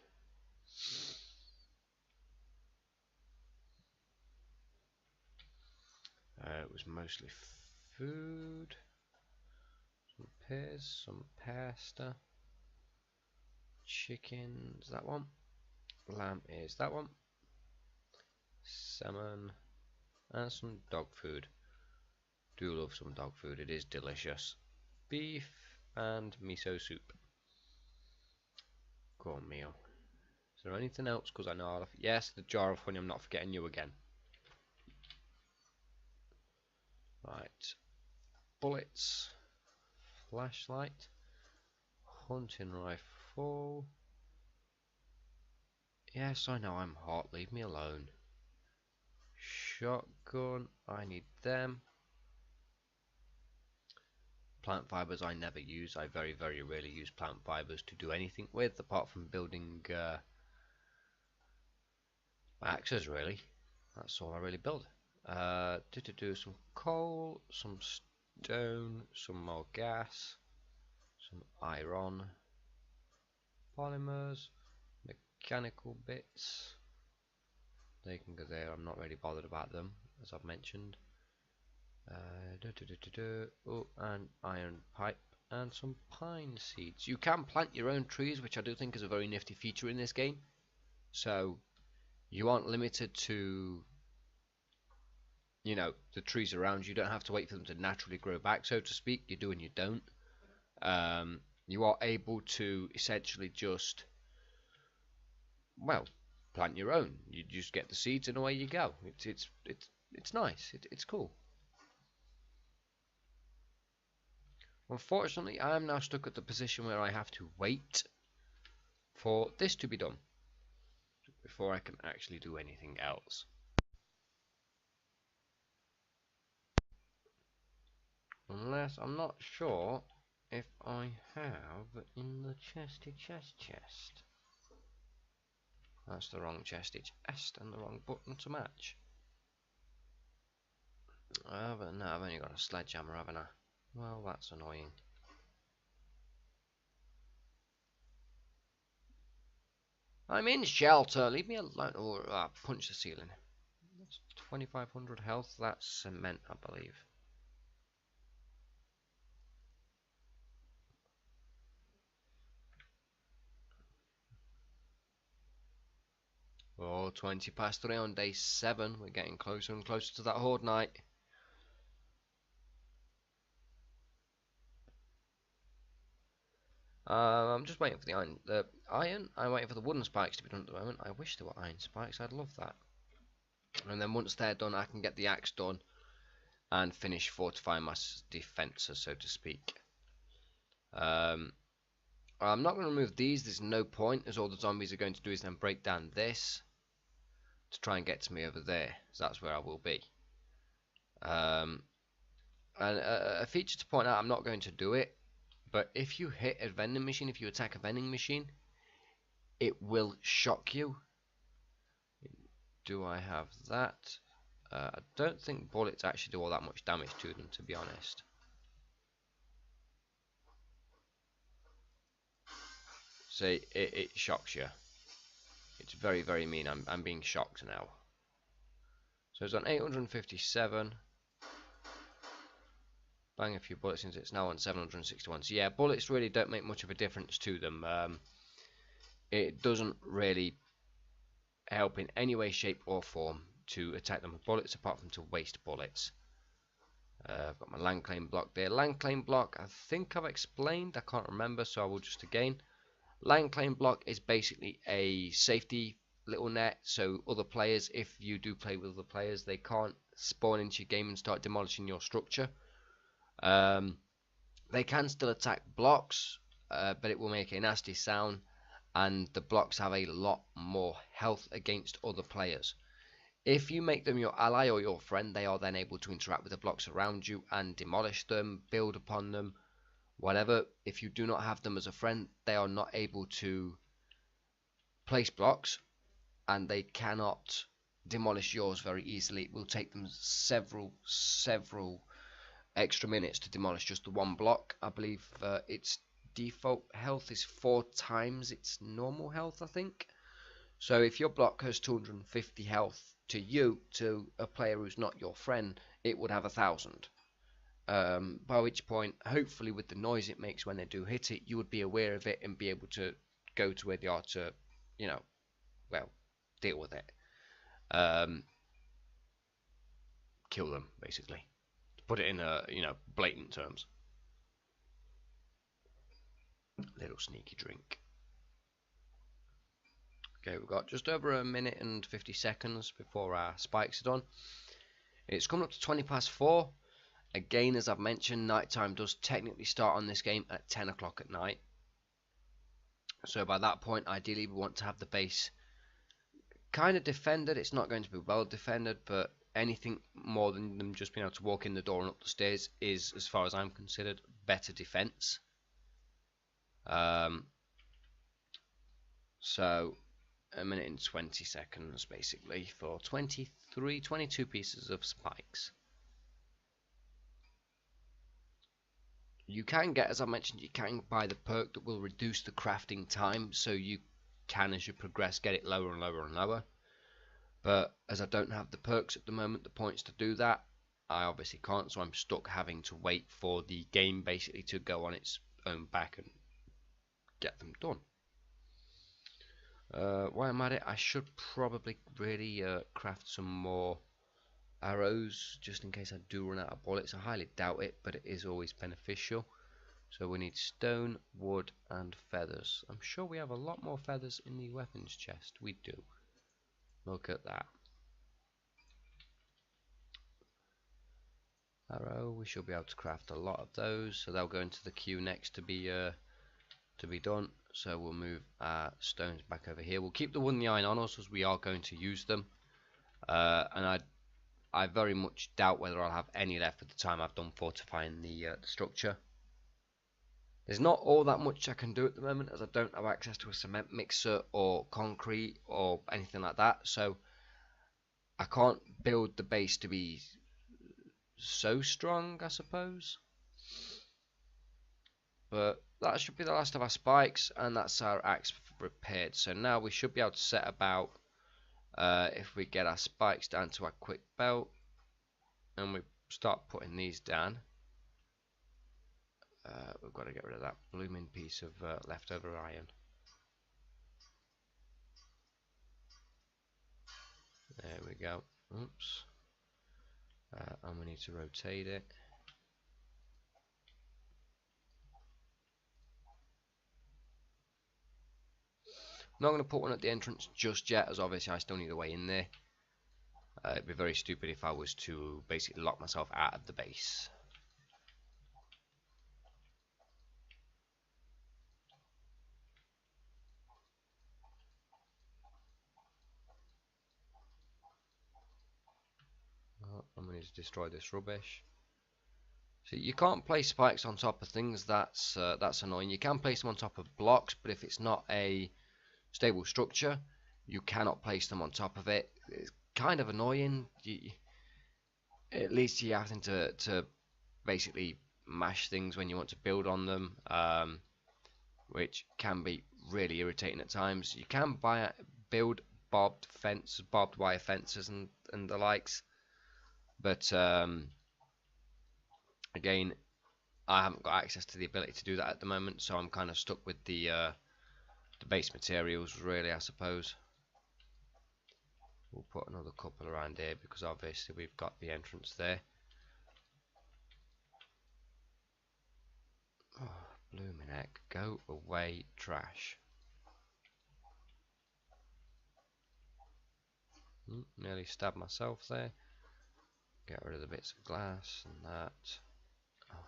It was mostly food, some pears, some pasta, chickens, that one, lamb is that one, salmon, and some dog food. Do love some dog food, it is delicious. Beef and miso soup. Cornmeal. Is there anything else? Because I know I'll have... Yes, the jar of honey, I'm not forgetting you again. Right. Bullets. Flashlight. Hunting rifle. Yes, I know I'm hot, leave me alone. Shotgun, I need them. Plant fibers I never use. I very, very rarely use plant fibers to do anything with, apart from building axes, really. That's all I really build. Do some coal, some stone, some more gas, some iron, polymers, mechanical bits. They can go there. I'm not really bothered about them, as I've mentioned. Oh, and iron pipe and some pine seeds. You can plant your own trees, which I do think is a very nifty feature in this game. So you aren't limited to, you know, the trees around you. You don't have to wait for them to naturally grow back, so to speak. You do and you don't. You are able to essentially just, well, plant your own. You just get the seeds and away you go. It's nice. It's cool. Unfortunately, I am now stuck at the position where I have to wait for this to be done before I can actually do anything else. Unless I'm not sure if I have in the chest. That's the wrong chesty chest and the wrong button to match. But no, I've only got a sledgehammer, haven't I? Well, that's annoying. I'm in shelter, leave me alone. Or punch the ceiling. That's 2500 health, that's cement, I believe. Oh, 20 past 3 on day 7. We're getting closer and closer to that horde night. I'm just waiting for the iron. I'm waiting for the wooden spikes to be done at the moment. I wish there were iron spikes. I'd love that. And then once they're done, I can get the axe done and finish fortifying my defences, so to speak. Um, I'm not going to remove these. There's no point, as all the zombies are going to do is then break down this to try and get to me over there. So that's where I will be. And a feature to point out, I'm not going to do it, but if you hit a vending machine, if you attack a vending machine, it will shock you. Do I have that? I don't think bullets actually do all that much damage to them, to be honest. See, it shocks you. It's very, very mean. I'm being shocked now. So it's on 857. Bang a few bullets since it's now on 761. So yeah, bullets really don't make much of a difference to them. It doesn't really help in any way, shape or form to attack them with bullets, apart from to waste bullets. I've got my land claim block there. Land claim block, I think I've explained. I can't remember, so I will just again. Land claim block is basically a safety little net, so other players, if you do play with other players, they can't spawn into your game and start demolishing your structure. They can still attack blocks, but it will make a nasty sound, and the blocks have a lot more health against other players. If you make them your ally or your friend, they are then able to interact with the blocks around you and demolish them, build upon them, whatever. If you do not have them as a friend, they are not able to place blocks, and they cannot demolish yours very easily. It will take them several extra minutes to demolish just the one block. I believe its default health is 4 times its normal health, I think. So if your block has 250 health to you, to a player who's not your friend, it would have 1,000. By which point, hopefully with the noise it makes when they do hit it, you would be aware of it and be able to go to where they are to, you know, well, deal with it. Kill them, basically. To put it in, blatant terms. Little sneaky drink. Okay, we've got just over 1 minute and 50 seconds before our spikes are done. It's coming up to 20 past 4. Again, as I've mentioned, nighttime does technically start on this game at 10 o'clock at night. So by that point, ideally, we want to have the base kind of defended. It's not going to be well defended, but anything more than them just being able to walk in the door and up the stairs is, as far as I'm considered, better defense. So 1 minute and 20 seconds basically for 22 pieces of spikes. You can get, as I mentioned, you can buy the perk that will reduce the crafting time, so you can, as you progress, get it lower and lower and lower. But as I don't have the perks at the moment, the points to do that, I obviously can't, so I'm stuck having to wait for the game basically to go on its own back and get them done. While I'm at it, I should probably really craft some more arrows just in case I do run out of bullets. I highly doubt it, but it is always beneficial. So we need stone, wood and feathers. I'm sure we have a lot more feathers in the weapons chest. We do. Look at that. Arrow, we should be able to craft a lot of those, so they'll go into the queue next to be done. So we'll move our stones back over here. We'll keep the wood and the iron on us as we are going to use them. And I very much doubt whether I'll have any left at the time I've done fortifying the structure. There's not all that much I can do at the moment, as I don't have access to a cement mixer or concrete or anything like that. So I can't build the base to be so strong, I suppose. But that should be the last of our spikes, and that's our axe repaired. So now we should be able to set about, if we get our spikes down to our quick belt, and we start putting these down. We've got to get rid of that blooming piece of leftover iron. There we go. Oops. And we need to rotate it. I'm not going to put one at the entrance just yet, as obviously I still need a way in there. It'd be very stupid if I was to basically lock myself out of the base. is destroy this rubbish. So you can't place spikes on top of things. That's annoying. You can place them on top of blocks, but if it's not a stable structure, you cannot place them on top of it. It's kind of annoying. At least you're having to basically mash things when you want to build on them, which can be really irritating at times. You can build barbed wire fences and the likes, but again, I haven't got access to the ability to do that at the moment, so I'm kind of stuck with the base materials, really, I suppose. We'll put another couple around here because obviously we've got the entrance there. Oh, blooming heck, go away, trash. Nearly stabbed myself there. Get rid of the bits of glass and that. Oh.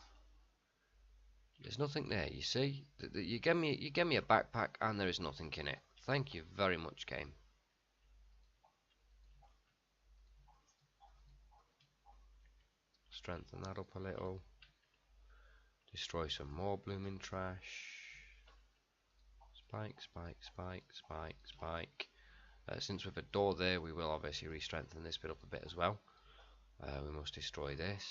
There's nothing there, you see? You gave me a backpack and there is nothing in it. Thank you very much, game. Strengthen that up a little. Destroy some more blooming trash. Spike, spike, spike, spike, spike. Since we have a door there, we will obviously re-strengthen this bit up a bit as well. We must destroy this.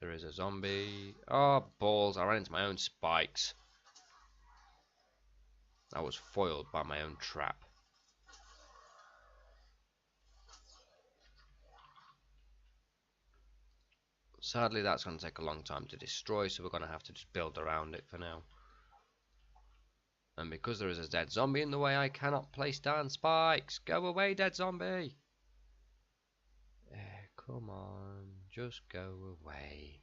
There is a zombie. Oh, balls. I ran into my own spikes. I was foiled by my own trap. Sadly, that's going to take a long time to destroy, so we're going to have to just build around it for now. And because there is a dead zombie in the way, I cannot place down spikes. Go away, dead zombie. Come on, just go away.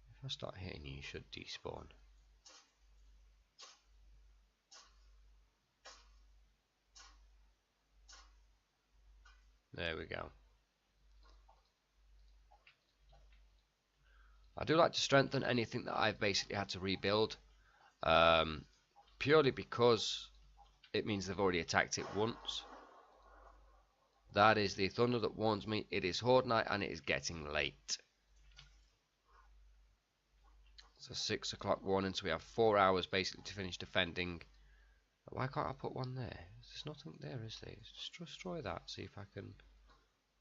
If I start hitting you, you should despawn. There we go. I do like to strengthen anything that I've basically had to rebuild. Purely because it means they've already attacked it once. That is the thunder that warns me it is Horde night and it is getting late. It's a 6 o'clock warning, so we have 4 hours basically to finish defending. Why can't I put one there? There's nothing there, is there? Just destroy that, see if I can...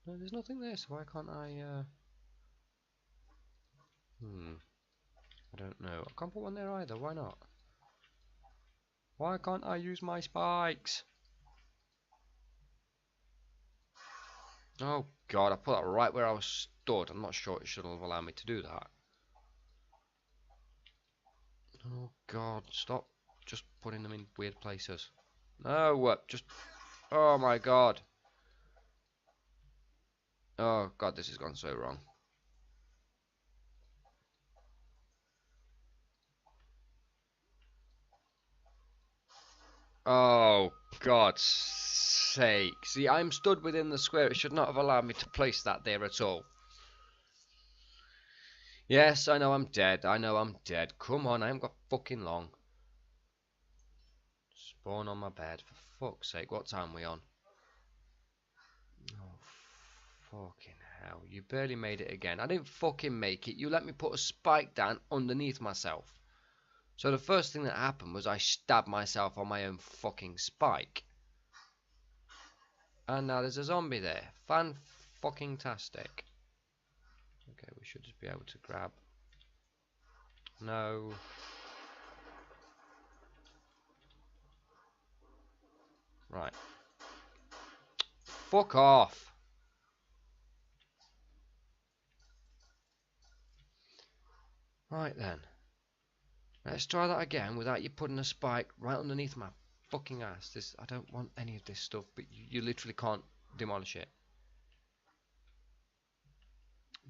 No, there's nothing there, so why can't I... I don't know. I can't put one there either, why not? Why can't I use my spikes? Oh god, I put that right where I was stood. I'm not sure it should have allowed me to do that. Oh god, stop just putting them in weird places. No, just... Oh my god. Oh god, this has gone so wrong. Oh God's sake. See, I'm stood within the square. It should not have allowed me to place that there at all. Yes, I know I'm dead. I know I'm dead. Come on, I haven't got fucking long. Spawn on my bed, for fuck's sake. What time are we on? Oh, fucking hell. You barely made it again. I didn't fucking make it. You let me put a spike down underneath myself. So the first thing that happened was I stabbed myself on my own fucking spike. And now there's a zombie there. Fan-fucking-tastic. Okay, we should just be able to grab... No. Right. Fuck off. Right then. Let's try that again without you putting a spike right underneath my fucking ass. I don't want any of this stuff, but you literally can't demolish it.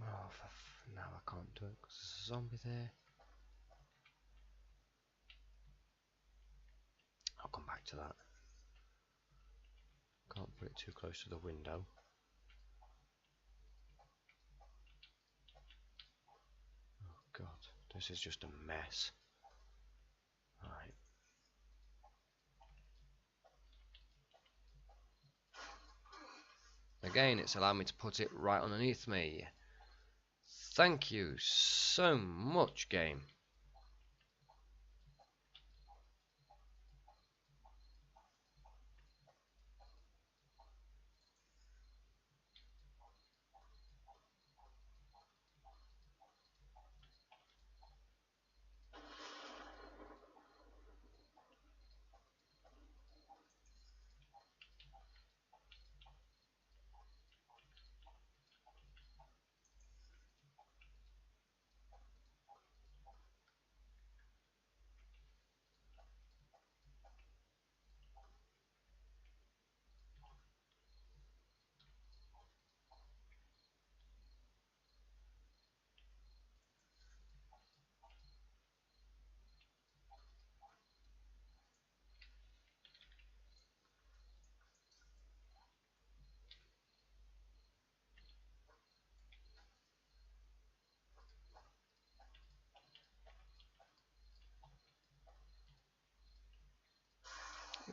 Oh, now I can't do it because there's a zombie there. I'll come back to that. Can't put it too close to the window. Oh god, this is just a mess. Right. again, it's allowed me to put it right underneath me. Thank you so much, game.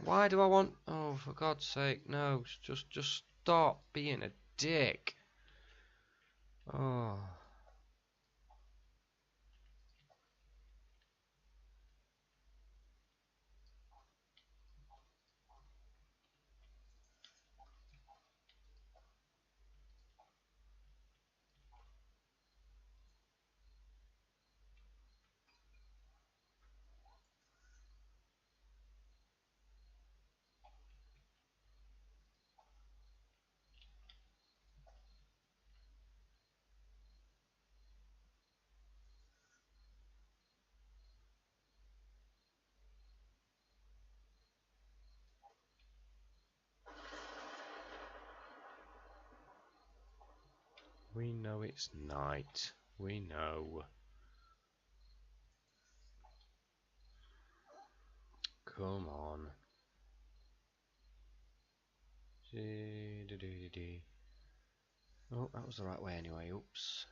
Why do I want... Oh, for God's sake, no. Just stop being a dick. Oh. We know it's night. We know. Come on. Oh, that was the right way anyway. Oops.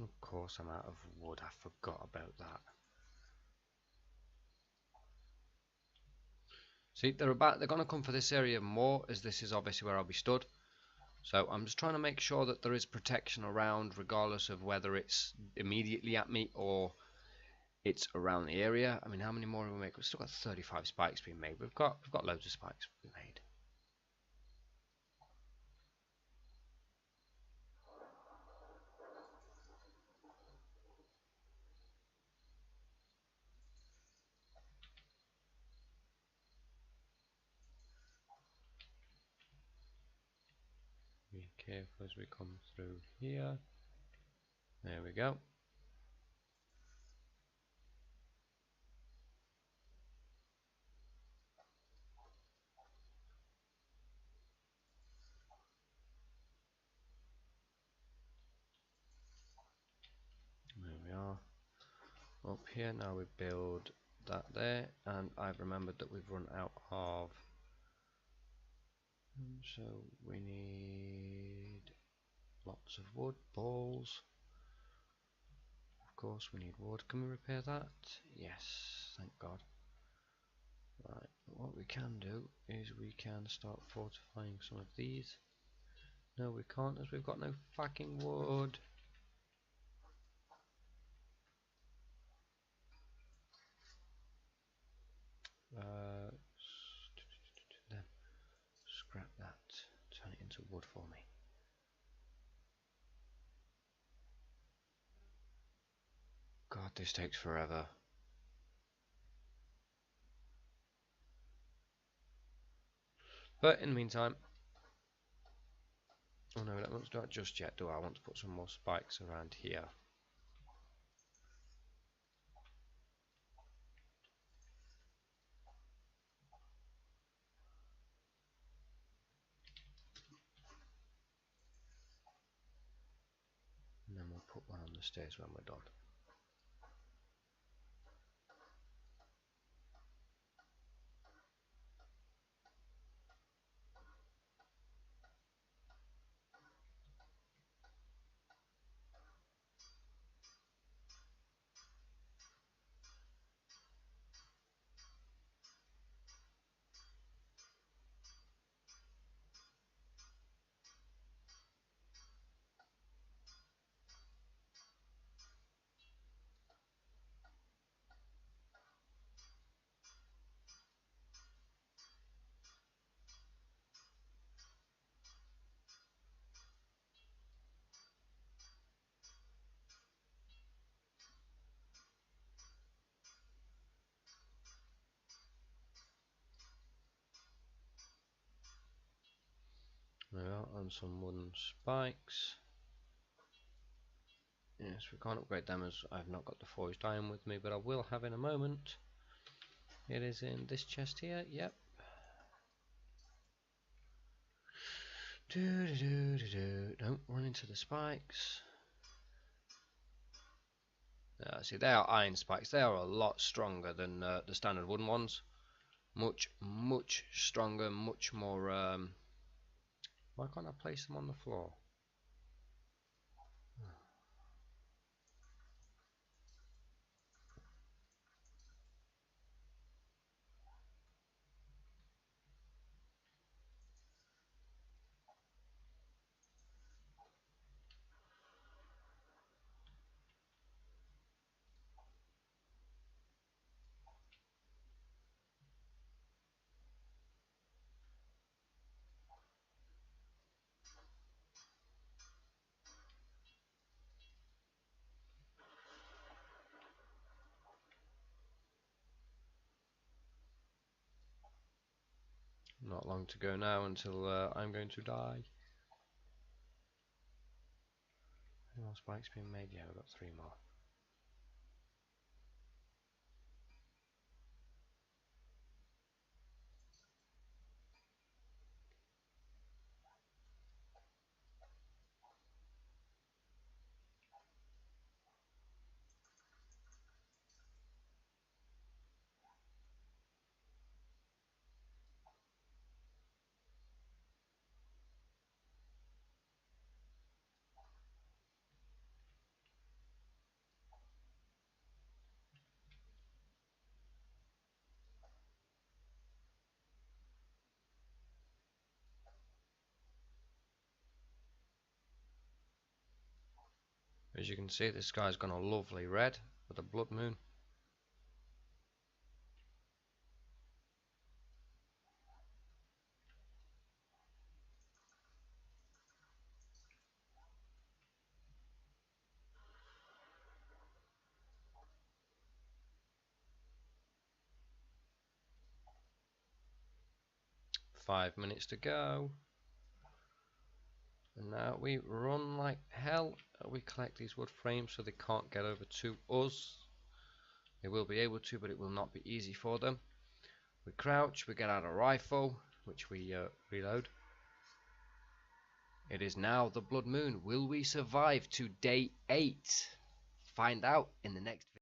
Of course I'm out of wood. I forgot about that. See, they're going to come for this area more, as this is obviously where I'll be stood. So I'm just trying to make sure that there is protection around, regardless of whether it's immediately at me or it's around the area. I mean, how many more have we made? We've still got 35 spikes being made. We've got loads of spikes being made. Be careful as we come through here. There we go. There we are. Up here now we build that there, and I've remembered that we've run out of, so we need lots of wood balls. Of course we need wood. Can we repair that? Yes, thank God. Right, what we can do is we can start fortifying some of these. No, we can't, as we've got no fucking wood. Then scrap that, turn it into wood for me. God, this takes forever. But in the meantime, oh no, I don't want to do that just yet, do I? I want to put some more spikes around here. And then we'll put one on the stairs when we're done. There we are, on some wooden spikes. Yes, we can't upgrade them as I've not got the forged iron with me, but I will have in a moment. It is in this chest here, yep. Don't run into the spikes. See, they are iron spikes. They are a lot stronger than the standard wooden ones. Much stronger, much more. Why can't I place them on the floor? Not long to go now until I'm going to die. Any more spikes being made? Yeah, we've got 3 more. As you can see, this sky's gone a lovely red with a blood moon. Five minutes to go. And now we run like hell. We collect these wood frames so they can't get over to us. They will be able to, but it will not be easy for them. We crouch, we get out a rifle, which we reload. It is now the blood moon. Will we survive to day 8? Find out in the next video.